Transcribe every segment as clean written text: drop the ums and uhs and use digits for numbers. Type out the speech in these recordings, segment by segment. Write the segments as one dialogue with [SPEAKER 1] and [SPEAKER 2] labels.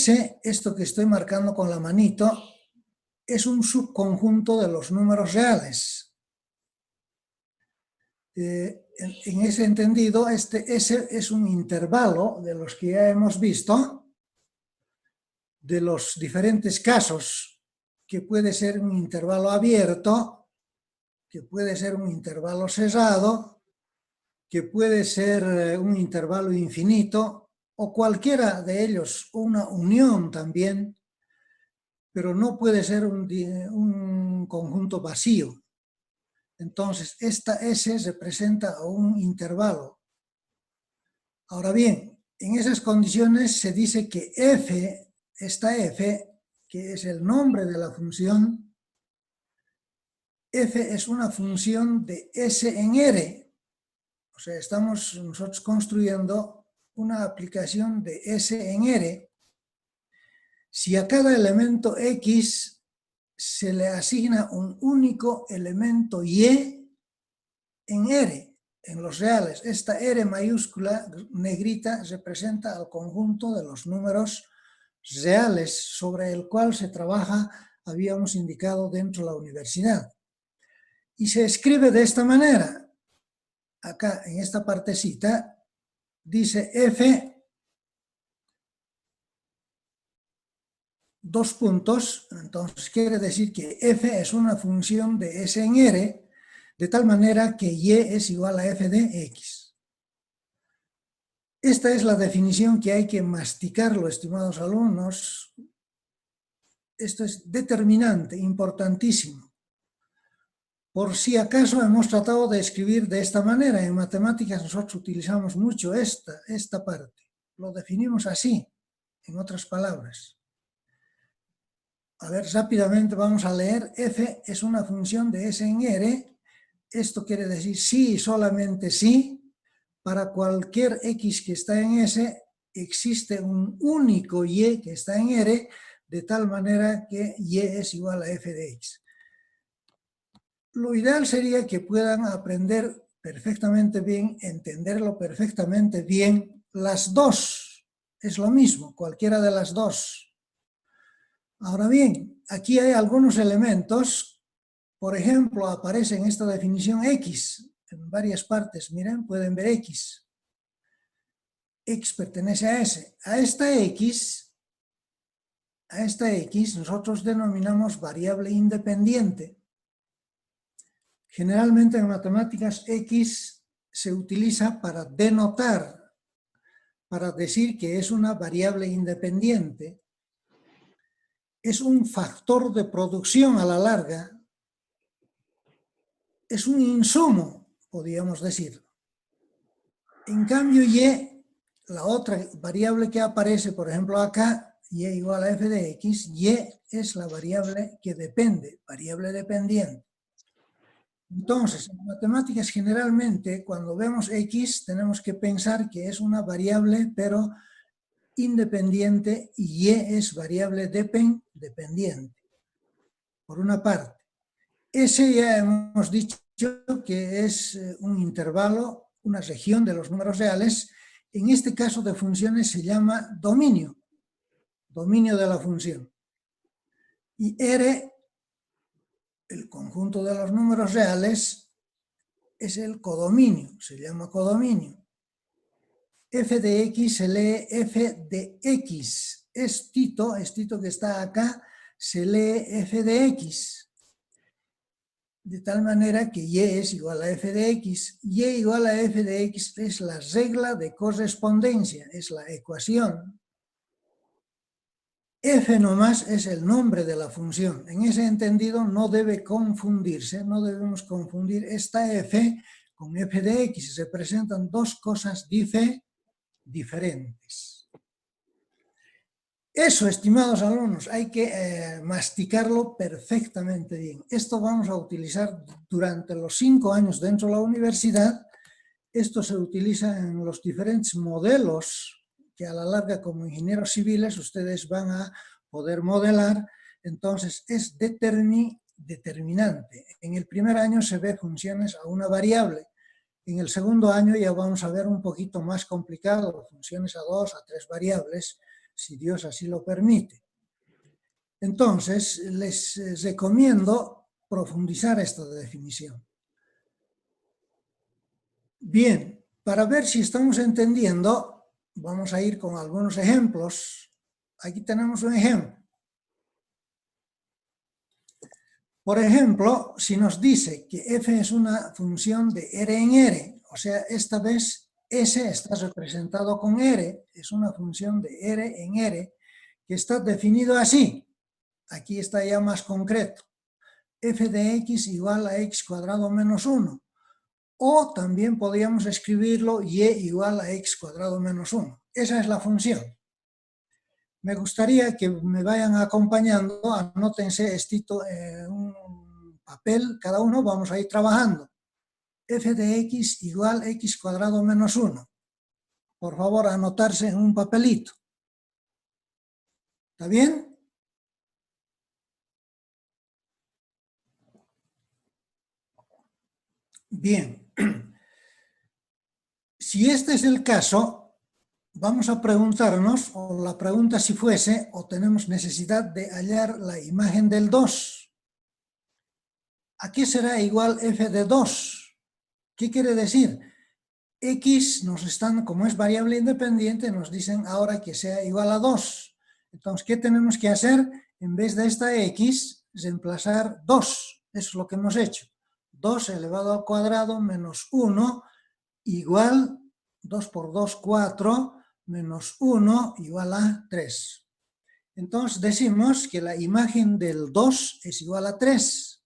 [SPEAKER 1] S, esto que estoy marcando con la manito, es un subconjunto de los números reales. En ese entendido, este S es un intervalo de los que ya hemos visto, de los diferentes casos, que puede ser un intervalo abierto, que puede ser un intervalo cerrado, que puede ser un intervalo infinito, o cualquiera de ellos, una unión también, pero no puede ser un conjunto vacío. Entonces, esta S representa a un intervalo. Ahora bien, en esas condiciones se dice que f, esta f, que es el nombre de la función, f es una función de S en R. O sea, estamos nosotros construyendo una aplicación de S en R. Si a cada elemento X se le asigna un único elemento Y en R, en los reales, esta R mayúscula negrita representa al conjunto de los números reales sobre el cual se trabaja, habíamos indicado dentro de la universidad. Y se escribe de esta manera. Acá, en esta partecita, dice F, dos puntos, entonces quiere decir que F es una función de S en R, de tal manera que Y es igual a F de X. Esta es la definición que hay que masticarlo, estimados alumnos. Esto es determinante, importantísimo. Por si acaso hemos tratado de escribir de esta manera. En matemáticas nosotros utilizamos mucho esta parte. Lo definimos así, en otras palabras. A ver, rápidamente vamos a leer. F es una función de S en R. Esto quiere decir sí y solamente sí. Para cualquier X que está en S, existe un único Y que está en R, de tal manera que Y es igual a F de X. Lo ideal sería que puedan aprender perfectamente bien, entenderlo perfectamente bien, las dos. Es lo mismo, cualquiera de las dos. Ahora bien, aquí hay algunos elementos. Por ejemplo, aparece en esta definición X en varias partes. Miren, pueden ver X. X pertenece a S. A esta X nosotros denominamos variable independiente. Generalmente en matemáticas X se utiliza para denotar, para decir que es una variable independiente. Es un factor de producción a la larga. Es un insumo, podríamos decir. En cambio, Y, la otra variable que aparece, por ejemplo acá, Y igual a F de X, Y es la variable que depende, variable dependiente. Entonces, en matemáticas generalmente, cuando vemos X, tenemos que pensar que es una variable, pero independiente, y Y es variable dependiente, por una parte. S ya hemos dicho que es un intervalo, una región de los números reales. En este caso de funciones se llama dominio, dominio de la función. Y R, el conjunto de los números reales, es el codominio, se llama codominio. F de X se lee F de X. Es Tito que está acá, se lee F de X. De tal manera que Y es igual a F de X. Y igual a F de X es la regla de correspondencia, es la ecuación. F nomás es el nombre de la función. En ese entendido no debe confundirse, no debemos confundir esta F con F de X. Se presentan dos cosas diferentes. Eso, estimados alumnos, hay que masticarlo perfectamente bien. Esto vamos a utilizar durante los 5 años dentro de la universidad. Esto se utiliza en los diferentes modelos que a la larga como ingenieros civiles ustedes van a poder modelar. Entonces es determinante. En el primer año se ve funciones a una variable. En el segundo año ya vamos a ver un poquito más complicado, funciones a 2, a 3 variables. si Dios así lo permite. Entonces, les recomiendo profundizar esta definición. Bien, para ver si estamos entendiendo, vamos a ir con algunos ejemplos. Aquí tenemos un ejemplo. Por ejemplo, si nos dice que f es una función de R en R, o sea, esta vez S está representado con R, es una función de R en R, que está definido así. Aquí está ya más concreto. F de x igual a x cuadrado menos 1. O también podríamos escribirlo y igual a x cuadrado menos 1. Esa es la función. Me gustaría que me vayan acompañando, anótense un papel cada uno, vamos a ir trabajando. F de x igual a x cuadrado menos 1. Por favor, anotarse en un papelito. ¿Está bien? Bien. Si este es el caso, vamos a preguntarnos, o la pregunta si fuese, o tenemos necesidad de hallar la imagen del 2. ¿A qué será igual f de 2? ¿Qué quiere decir? X nos están, como es variable independiente, nos dicen ahora que sea igual a 2. Entonces, ¿qué tenemos que hacer? En vez de esta X, reemplazar 2. Eso es lo que hemos hecho. 2 elevado al cuadrado menos 1 igual 2 por 2, 4, menos 1 igual a 3. Entonces decimos que la imagen del 2 es igual a 3.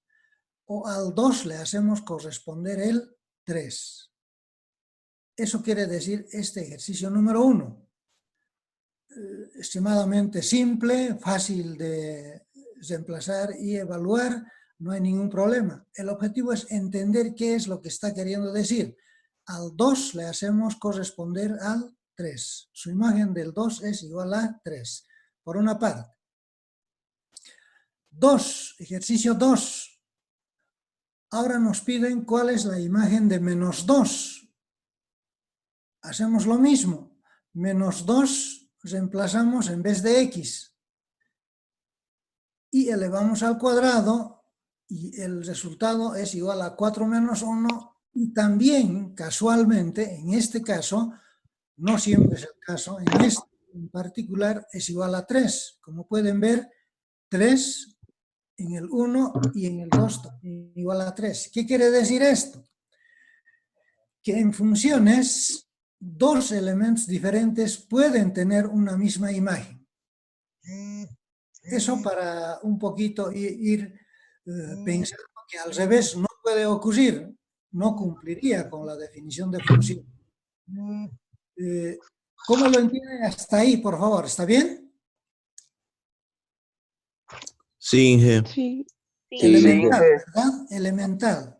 [SPEAKER 1] O al 2 le hacemos corresponder el 3. Eso quiere decir este ejercicio número 1. Extremadamente simple, fácil de reemplazar y evaluar, no hay ningún problema. El objetivo es entender qué es lo que está queriendo decir. Al 2 le hacemos corresponder al 3. Su imagen del 2 es igual a 3, por una parte. 2, ejercicio 2. Ahora nos piden cuál es la imagen de menos 2. Hacemos lo mismo. Menos 2 reemplazamos en vez de x. Y elevamos al cuadrado y el resultado es igual a 4 menos 1. Y también, casualmente, en este caso, no siempre es el caso, en este en particular es igual a 3. Como pueden ver, 3 en el 1 y en el 2 igual a 3. ¿Qué quiere decir esto? Que en funciones, dos elementos diferentes pueden tener una misma imagen. Eso para un poquito ir pensando que al revés no puede ocurrir, no cumpliría con la definición de función. ¿Cómo lo entienden hasta ahí, por favor? ¿Está bien?
[SPEAKER 2] Sí, Inge.
[SPEAKER 3] Sí.
[SPEAKER 1] Elemental, ¿verdad? Elemental.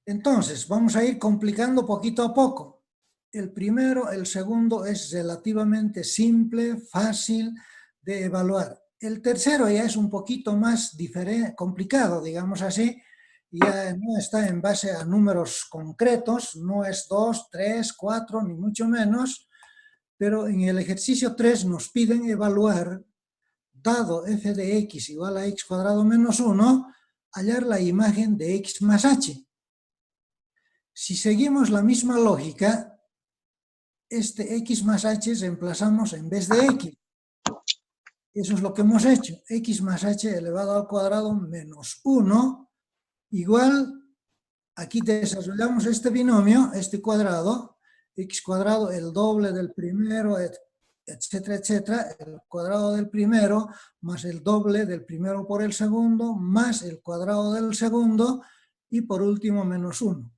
[SPEAKER 1] Entonces, vamos a ir complicando poquito a poco. El primero, el segundo es relativamente simple, fácil de evaluar. El tercero ya es un poquito más complicado, digamos así, ya no está en base a números concretos, no es 2, 3, 4, ni mucho menos, pero en el ejercicio 3 nos piden evaluar, dado f de x igual a x cuadrado menos 1, hallar la imagen de x más h. Si seguimos la misma lógica, este x más h reemplazamos en vez de x. Eso es lo que hemos hecho. X más h elevado al cuadrado menos 1 igual, aquí desarrollamos este binomio, este cuadrado, x cuadrado, el doble del primero, etcétera, etcétera, el cuadrado del primero más el doble del primero por el segundo, más el cuadrado del segundo, y por último menos 1.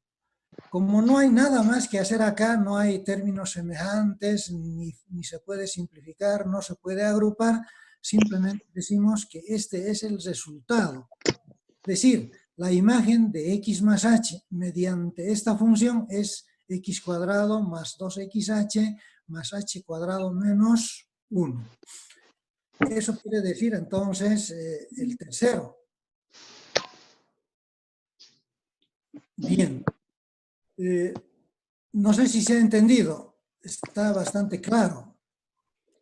[SPEAKER 1] Como no hay nada más que hacer acá, no hay términos semejantes, ni se puede simplificar, no se puede agrupar, simplemente decimos que este es el resultado. Es decir, la imagen de x más h mediante esta función es x cuadrado más 2xh más h cuadrado menos 1. Eso quiere decir entonces el tercero. Bien. No sé si se ha entendido, está bastante claro.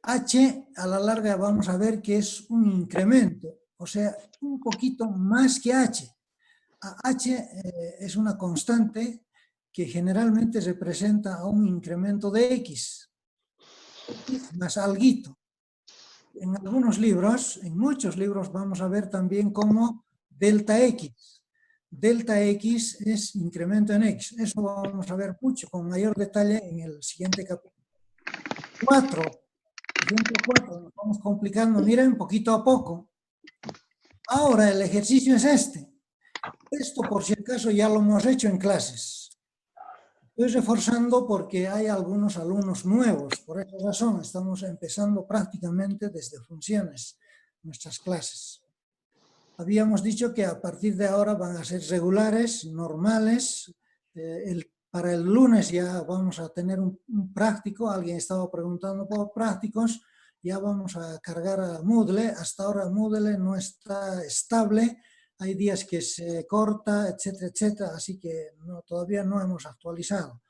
[SPEAKER 1] H a la larga vamos a ver que es un incremento, o sea, un poquito más que H. H es una constante que generalmente representa a un incremento de X, X más alguito. En algunos libros, en muchos libros, vamos a ver también como delta X. Delta X es incremento en X. Eso vamos a ver mucho, con mayor detalle en el siguiente capítulo. 4. Ejemplo 4, nos vamos complicando, miren, poquito a poco. Ahora el ejercicio es este. Esto, por si acaso, ya lo hemos hecho en clases. Estoy reforzando porque hay algunos alumnos nuevos. Por esa razón, estamos empezando prácticamente desde funciones nuestras clases. Habíamos dicho que a partir de ahora van a ser regulares, normales. Para el lunes ya vamos a tener un práctico. Alguien estaba preguntando por prácticos. Ya vamos a cargar a Moodle. Hasta ahora Moodle no está estable. Hay días que se corta, etcétera, etcétera. Así que todavía no hemos actualizado.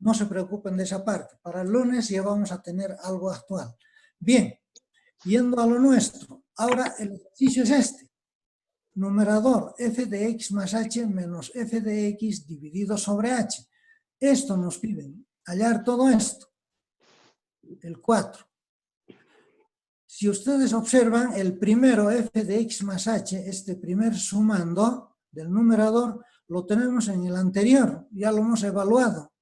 [SPEAKER 1] No se preocupen de esa parte. Para el lunes ya vamos a tener algo actual. Bien, yendo a lo nuestro. Ahora el ejercicio es este. Numerador f de x más h menos f de x dividido sobre h. Esto nos piden hallar todo esto. El 4. Si ustedes observan, el primero f de x más h, este primer sumando del numerador, lo tenemos en el anterior, ya lo hemos evaluado.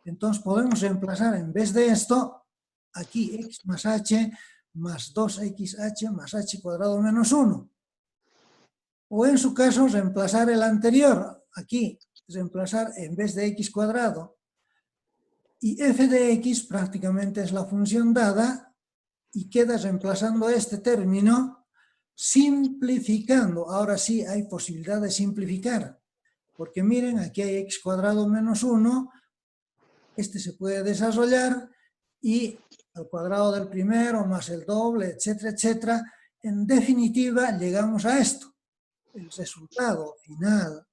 [SPEAKER 1] Entonces podemos reemplazar en vez de esto, aquí x más h más 2xh más h cuadrado menos 1. O en su caso, reemplazar el anterior, aquí, reemplazar en vez de x cuadrado. Y f de x prácticamente es la función dada y queda reemplazando este término, simplificando. Ahora sí hay posibilidad de simplificar, porque miren, aquí hay x cuadrado menos 1, este se puede desarrollar y al cuadrado del primero más el doble, etcétera, etcétera. En definitiva, llegamos a esto. El resultado final,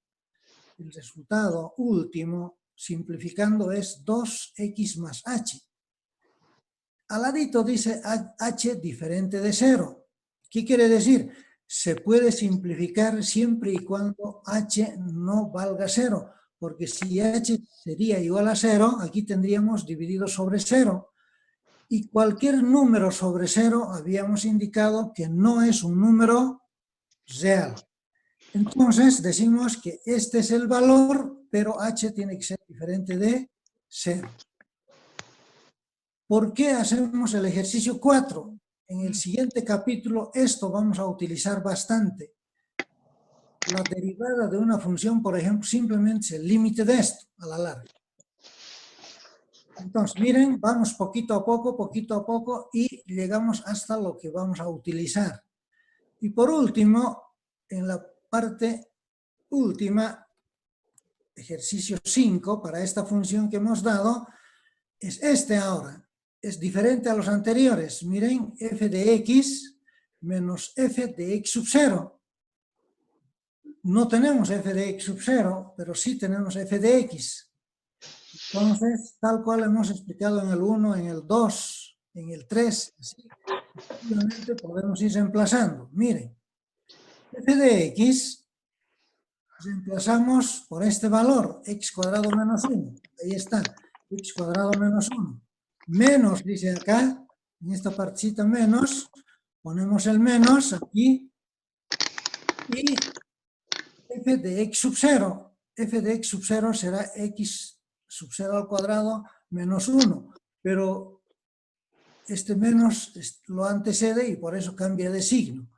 [SPEAKER 1] el resultado último, simplificando, es 2x más h. Al ladito dice h diferente de 0. ¿Qué quiere decir? Se puede simplificar siempre y cuando h no valga 0, porque si h sería igual a 0, aquí tendríamos dividido sobre 0, y cualquier número sobre 0 habíamos indicado que no es un número real. Entonces decimos que este es el valor, pero h tiene que ser diferente de 0. ¿Por qué hacemos el ejercicio 4? En el siguiente capítulo esto vamos a utilizar bastante. La derivada de una función, por ejemplo, simplemente es el límite de esto a la larga. Entonces, miren, vamos poquito a poco y llegamos hasta lo que vamos a utilizar. Y por último, en la parte última, ejercicio 5, para esta función que hemos dado, es este ahora. Es diferente a los anteriores. Miren, f de x menos f de x sub 0. No tenemos f de x sub 0, pero sí tenemos f de x. Entonces, tal cual hemos explicado en el 1, en el 2, en el 3, así, efectivamente podemos ir reemplazando. Miren, f de x reemplazamos por este valor, x cuadrado menos 1. Ahí está, x cuadrado menos 1. Menos, dice acá, en esta partecita menos, ponemos el menos aquí, y f de x sub 0. F de x sub 0 será x sub 0 al cuadrado menos 1. Pero este menos lo antecede y por eso cambia de signo.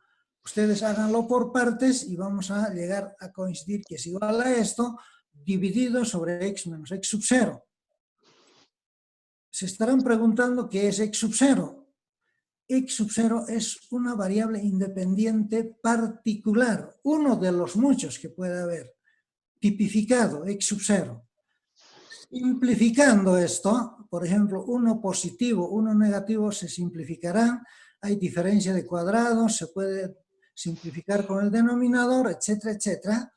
[SPEAKER 1] Ustedes háganlo por partes y vamos a llegar a coincidir que es igual a esto, dividido sobre x menos x sub 0. Se estarán preguntando qué es x sub 0. X sub 0 es una variable independiente particular, uno de los muchos que puede haber, tipificado, x sub 0. Simplificando esto, por ejemplo, uno positivo, uno negativo se simplificarán, hay diferencia de cuadrados, se puede simplificar con el denominador, etcétera, etcétera.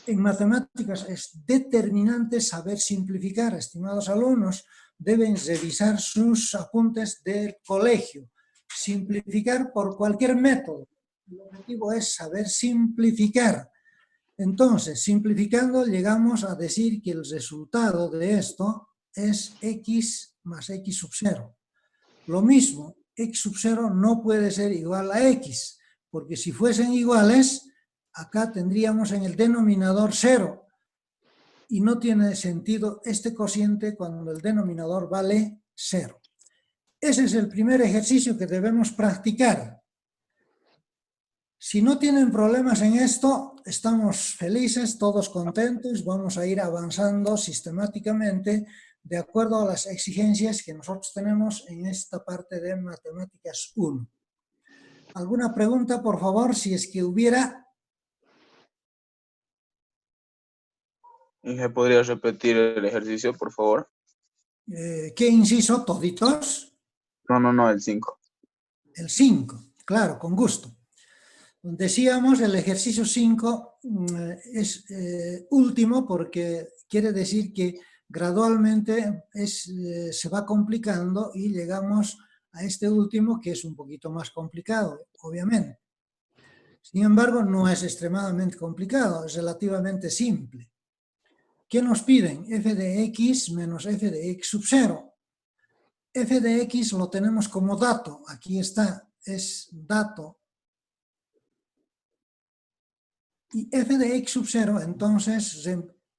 [SPEAKER 1] En matemáticas es determinante saber simplificar, estimados alumnos, deben revisar sus apuntes del colegio. Simplificar por cualquier método. El objetivo es saber simplificar. Entonces, simplificando, llegamos a decir que el resultado de esto es x más x sub 0. Lo mismo, x sub 0 no puede ser igual a x, porque si fuesen iguales, acá tendríamos en el denominador 0. Y no tiene sentido este cociente cuando el denominador vale 0. Ese es el primer ejercicio que debemos practicar. Si no tienen problemas en esto, estamos felices, todos contentos, vamos a ir avanzando sistemáticamente de acuerdo a las exigencias que nosotros tenemos en esta parte de Matemáticas 1. ¿Alguna pregunta, por favor, si es que hubiera?
[SPEAKER 3] Inge, ¿podría repetir el ejercicio, por favor?
[SPEAKER 1] ¿Qué inciso? ¿Toditos?
[SPEAKER 3] No, el 5.
[SPEAKER 1] El 5, claro, con gusto. Decíamos, el ejercicio 5 es último porque quiere decir que gradualmente se va complicando y llegamos a este último que es un poquito más complicado, obviamente. Sin embargo, no es extremadamente complicado, es relativamente simple. ¿Qué nos piden? F de x menos f de x sub 0. F de x lo tenemos como dato, aquí está, es dato. Y f de x sub 0, entonces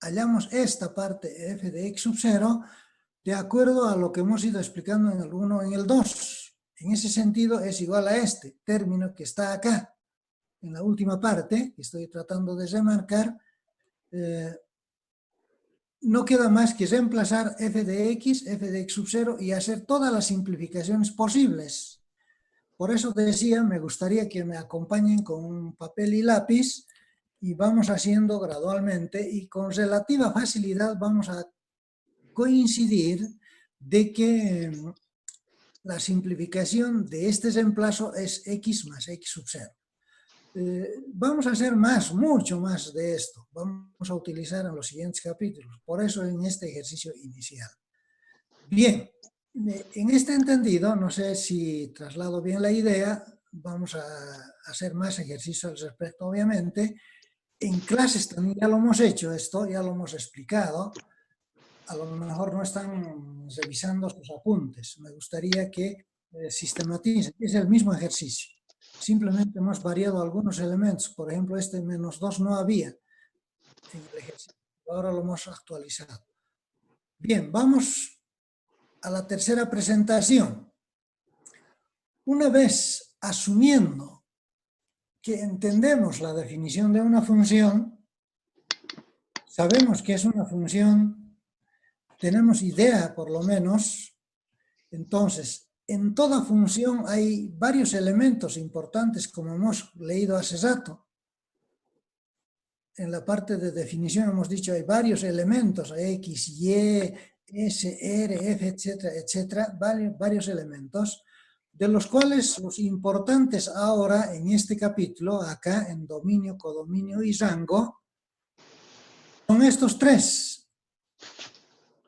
[SPEAKER 1] hallamos esta parte f de x sub 0 de acuerdo a lo que hemos ido explicando en el 1 en el 2. En ese sentido es igual a este término que está acá, en la última parte, que estoy tratando de remarcar. No queda más que reemplazar f de x sub 0 y hacer todas las simplificaciones posibles. Por eso decía, me gustaría que me acompañen con un papel y lápiz y vamos haciendo gradualmente y con relativa facilidad vamos a coincidir de que la simplificación de este reemplazo es x más x sub 0. Vamos a hacer mucho más de esto. Vamos a utilizar en los siguientes capítulos. Por eso en este ejercicio inicial. Bien, en este entendido, no sé si traslado bien la idea, vamos a hacer más ejercicios al respecto, obviamente. En clases también ya lo hemos hecho esto, ya lo hemos explicado. A lo mejor no están revisando sus apuntes. Me gustaría que sistematicen. Es el mismo ejercicio. Simplemente hemos variado algunos elementos. Por ejemplo, este -2 no había en el ejercicio. Ahora lo hemos actualizado. Bien, vamos a la tercera presentación. Una vez asumiendo que entendemos la definición de una función, sabemos que es una función, tenemos idea por lo menos, entonces en toda función hay varios elementos importantes, como hemos leído hace rato. En la parte de definición hemos dicho hay varios elementos, X, Y, S, R, F, etcétera, etcétera, varios elementos, de los cuales los importantes ahora en este capítulo, acá en dominio, codominio y rango, son estos tres.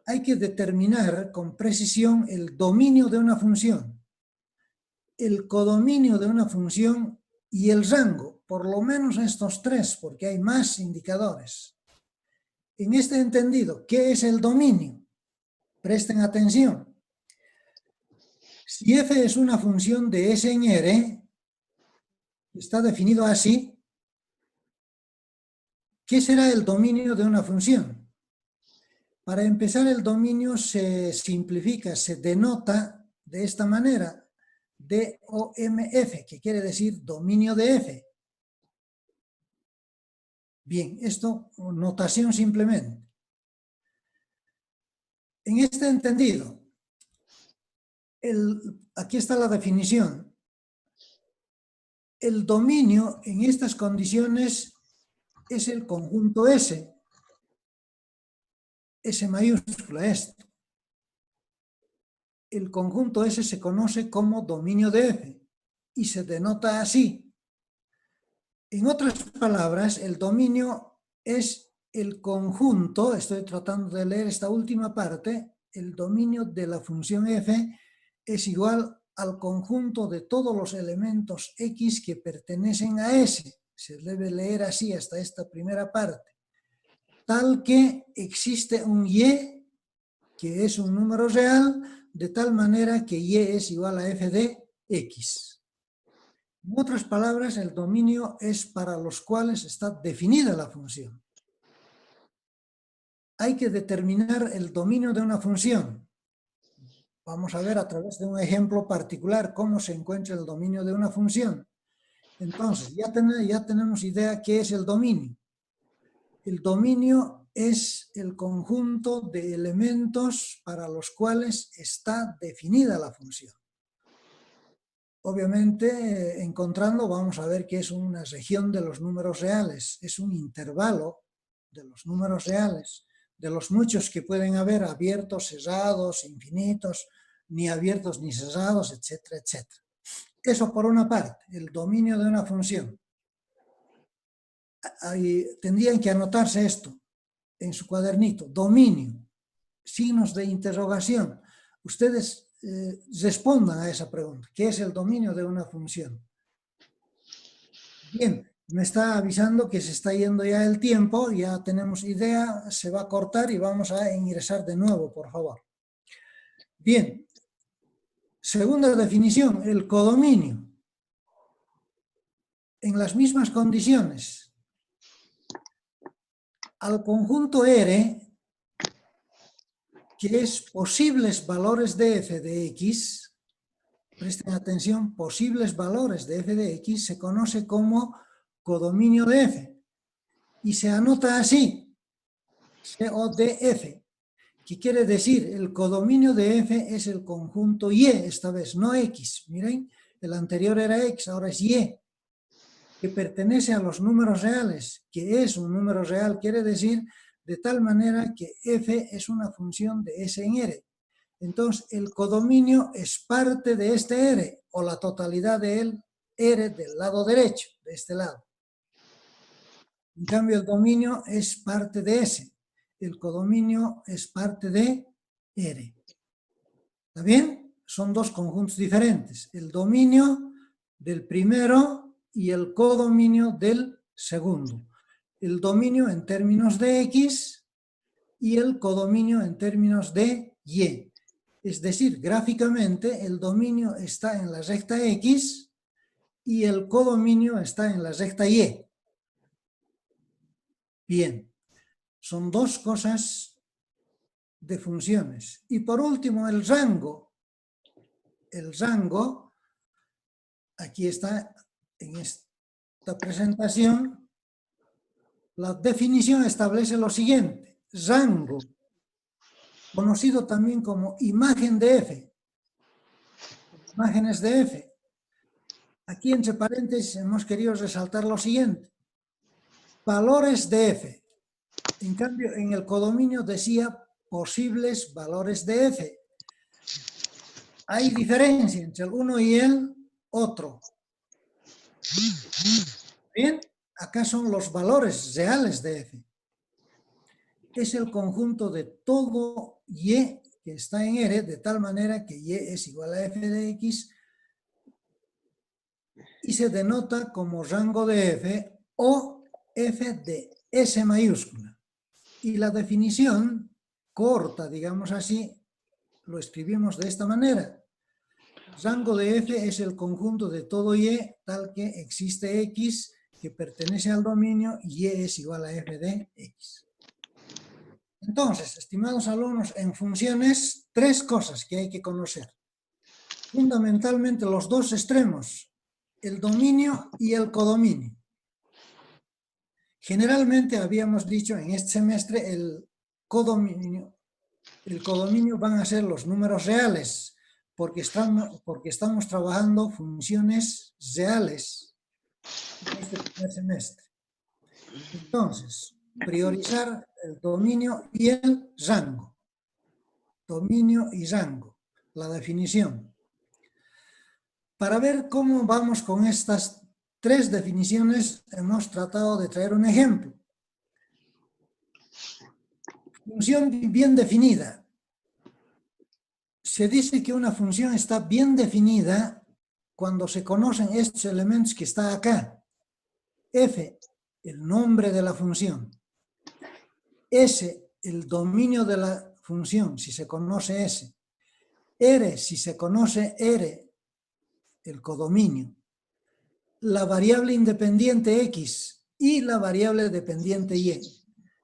[SPEAKER 1] Hay que determinar con precisión el dominio de una función, el codominio de una función y el rango, por lo menos estos tres, porque hay más indicadores. En este entendido, ¿qué es el dominio? Presten atención. Si f es una función de S en R, está definido así, ¿qué será el dominio de una función? Para empezar, el dominio se simplifica, se denota de esta manera, DOMF, que quiere decir dominio de F. Bien, esto, notación simplemente. En este entendido, aquí está la definición. El dominio en estas condiciones es el conjunto S. S mayúscula, esto. El conjunto S se conoce como dominio de F y se denota así. En otras palabras, el dominio es el conjunto, estoy tratando de leer esta última parte, el dominio de la función f es igual al conjunto de todos los elementos x que pertenecen a S. Se debe leer así hasta esta primera parte. Tal que existe un y, que es un número real, de tal manera que y es igual a f de x. En otras palabras, el dominio es para los cuales está definida la función. Hay que determinar el dominio de una función. Vamos a ver a través de un ejemplo particular cómo se encuentra el dominio de una función. Entonces, ya tenemos idea qué es el dominio. El dominio es el conjunto de elementos para los cuales está definida la función. Obviamente, encontrando, vamos a ver que es una región de los números reales, es un intervalo de los números reales, de los muchos que pueden haber abiertos, cerrados, infinitos, ni abiertos ni cerrados, etcétera, etcétera. Eso por una parte, el dominio de una función. Ahí tendrían que anotarse esto en su cuadernito, dominio, signos de interrogación. Ustedes respondan a esa pregunta, ¿qué es el dominio de una función? Bien, me está avisando que se está yendo ya el tiempo, ya tenemos idea, se va a cortar y vamos a ingresar de nuevo, por favor. Bien, segunda definición, el codominio. En las mismas condiciones, al conjunto R, que es posibles valores de f de x, presten atención, posibles valores de f de x se conoce como codominio de f y se anota así, CODF, que quiere decir el codominio de f es el conjunto y, esta vez, no x. Miren, el anterior era x, ahora es y, que pertenece a los números reales, que es un número real, quiere decir de tal manera que f es una función de S en R. Entonces, el codominio es parte de este R, o la totalidad del R del lado derecho, de este lado. En cambio, el dominio es parte de S. El codominio es parte de R. ¿Está bien? Son dos conjuntos diferentes. El dominio del primero y el codominio del segundo. El dominio en términos de X y el codominio en términos de Y. Es decir, gráficamente el dominio está en la recta X y el codominio está en la recta Y. Bien, son dos cosas de funciones. Y por último, el rango. El rango, aquí está en esta presentación, la definición establece lo siguiente. Rango, conocido también como imagen de F, imágenes de F. Aquí entre paréntesis hemos querido resaltar lo siguiente. Valores de F. En cambio, en el codominio decía posibles valores de F. Hay diferencia entre el uno y el otro. Bien, acá son los valores reales de F. Es el conjunto de todo Y que está en R, de tal manera que Y es igual a F de X y se denota como rango de F o F de S mayúscula. Y la definición corta, digamos así, lo escribimos de esta manera. Rango de F es el conjunto de todo Y tal que existe X que pertenece al dominio y Y es igual a F de X. Entonces, estimados alumnos, en funciones, tres cosas que hay que conocer. Fundamentalmente los dos extremos, el dominio y el codominio. Generalmente habíamos dicho en este semestre el codominio van a ser los números reales, porque estamos trabajando funciones reales en este primer semestre. Entonces, priorizar el dominio y el rango. Dominio y rango, la definición. Para ver cómo vamos con estas tres definiciones, hemos tratado de traer un ejemplo. Función bien definida. Se dice que una función está bien definida cuando se conocen estos elementos que está acá. F, el nombre de la función. S, el dominio de la función, si se conoce S. R, si se conoce R, el codominio. La variable independiente X y la variable dependiente Y.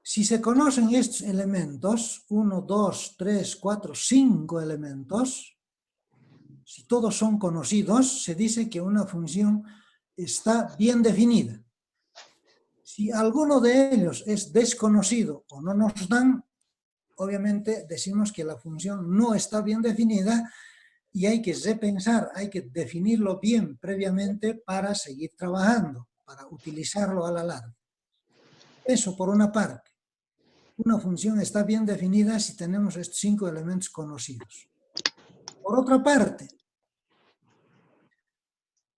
[SPEAKER 1] Si se conocen estos elementos, 1, 2, 3, 4, 5 elementos, si todos son conocidos, se dice que una función está bien definida. Si alguno de ellos es desconocido o no nos dan, obviamente decimos que la función no está bien definida y hay que repensar, hay que definirlo bien previamente para seguir trabajando, para utilizarlo a la larga. Eso por una parte. Una función está bien definida si tenemos estos 5 elementos conocidos. Por otra parte,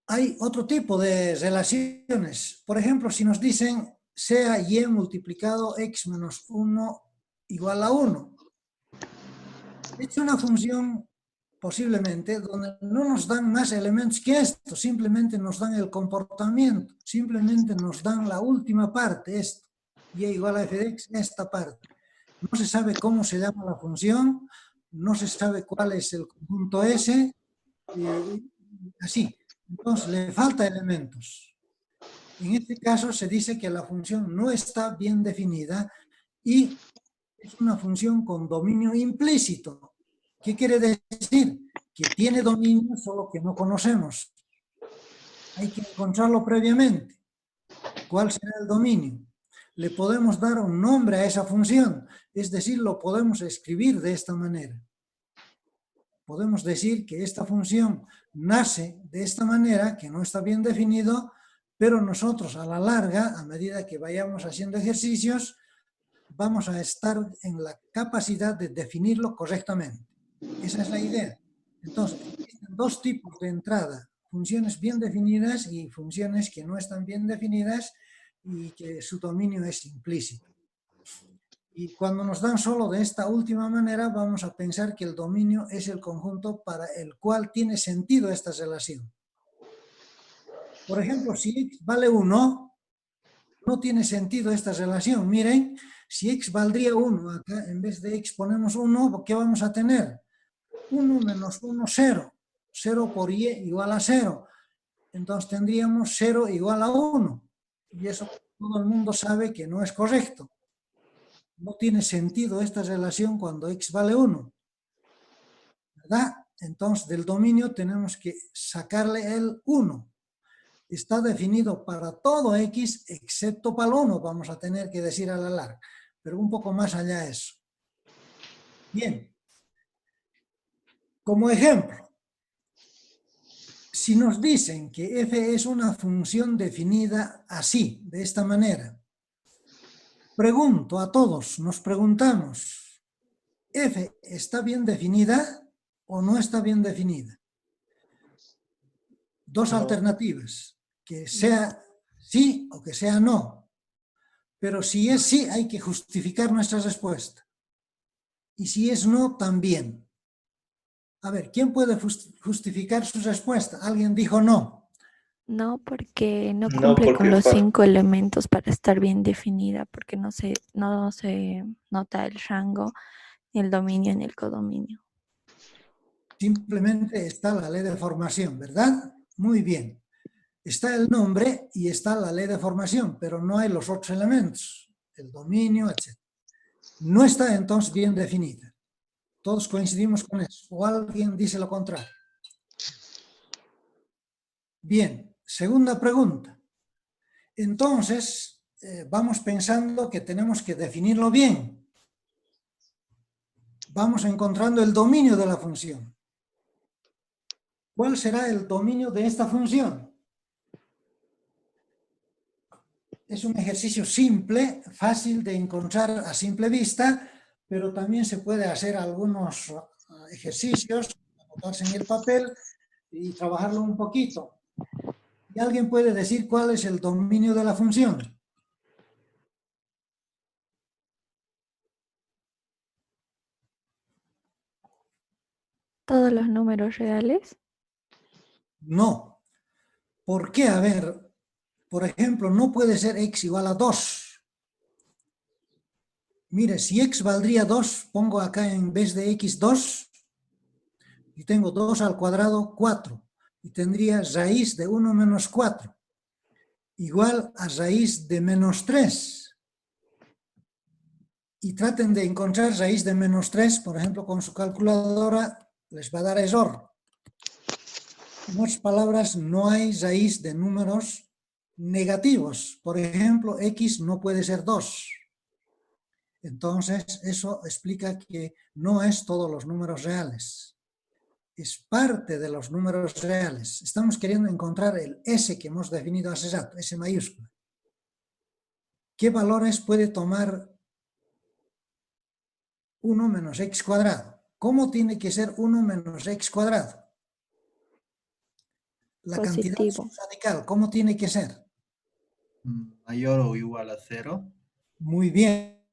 [SPEAKER 1] hay otro tipo de relaciones. Por ejemplo, si nos dicen sea y multiplicado x menos 1 igual a 1. Es una función posiblemente donde no nos dan más elementos que esto, simplemente nos dan el comportamiento, simplemente nos dan la última parte, esto, y igual a f de x, esta parte. No se sabe cómo se llama la función, no se sabe cuál es el conjunto S, así. Entonces, le falta elementos. En este caso se dice que la función no está bien definida y es una función con dominio implícito. ¿Qué quiere decir? Que tiene dominio, solo que no conocemos. Hay que encontrarlo previamente. ¿Cuál será el dominio? Le podemos dar un nombre a esa función, es decir, lo podemos escribir de esta manera. Podemos decir que esta función nace de esta manera, que no está bien definido, pero nosotros a la larga, a medida que vayamos haciendo ejercicios, vamos a estar en la capacidad de definirlo correctamente. Esa es la idea. Entonces, existen dos tipos de entrada, funciones bien definidas y funciones que no están bien definidas y que su dominio es implícito. Y cuando nos dan solo de esta última manera, vamos a pensar que el dominio es el conjunto para el cual tiene sentido esta relación. Por ejemplo, si x vale 1, no tiene sentido esta relación. Miren, si x valdría 1, acá en vez de x ponemos 1, ¿qué vamos a tener? 1 menos 1, 0. 0 por y igual a 0. Entonces tendríamos 0 igual a 1. Y eso todo el mundo sabe que no es correcto. No tiene sentido esta relación cuando x vale 1. ¿Verdad? Entonces del dominio tenemos que sacarle el 1. Está definido para todo x excepto para el 1, vamos a tener que decir a la larga, pero un poco más allá de eso. Bien. Como ejemplo, si nos dicen que f es una función definida así, de esta manera, pregunto a todos, nos preguntamos, ¿f está bien definida o no está bien definida? Dos alternativas, que sea sí o que sea no. Pero si es sí, hay que justificar nuestra respuesta. Y si es no, también. A ver, ¿quién puede justificar su respuesta? Alguien dijo no.
[SPEAKER 4] No, porque no
[SPEAKER 5] No,
[SPEAKER 4] cumple con
[SPEAKER 5] porque
[SPEAKER 4] los 5 elementos para estar bien definida, porque no se nota el rango, ni el dominio, ni el codominio.
[SPEAKER 1] Simplemente está la ley de formación, ¿verdad? Muy bien. Está el nombre y está la ley de formación, pero no hay los otros elementos, el dominio, etc. No está entonces bien definida. Todos coincidimos con eso. ¿O alguien dice lo contrario? Bien, segunda pregunta. Entonces, vamos pensando que tenemos que definirlo bien. Vamos encontrando el dominio de la función. ¿Cuál será el dominio de esta función? Es un ejercicio simple, fácil de encontrar a simple vista, pero también se puede hacer algunos ejercicios, anotarse en el papel y trabajarlo un poquito. ¿Y alguien puede decir cuál es el dominio de la función?
[SPEAKER 4] ¿Todos los números reales?
[SPEAKER 1] No. ¿Por qué? A ver, por ejemplo, no puede ser x igual a 2. Mire, si x valdría 2, pongo acá en vez de x 2, y tengo 2 al cuadrado, 4. Y tendría raíz de 1 menos 4, igual a raíz de menos 3. Y traten de encontrar raíz de menos 3, por ejemplo, con su calculadora, les va a dar error. En otras palabras, no hay raíz de números negativos. Por ejemplo, x no puede ser 2. Entonces, eso explica que no es todos los números reales. Es parte de los números reales. Estamos queriendo encontrar el S que hemos definido hace rato, S mayúscula. ¿Qué valores puede tomar 1 menos x cuadrado? ¿Cómo tiene que ser 1 menos x cuadrado? La cantidad
[SPEAKER 4] Positivo.
[SPEAKER 1] radical, ¿cómo tiene que ser?
[SPEAKER 5] Mayor o igual a 0.
[SPEAKER 1] Muy bien.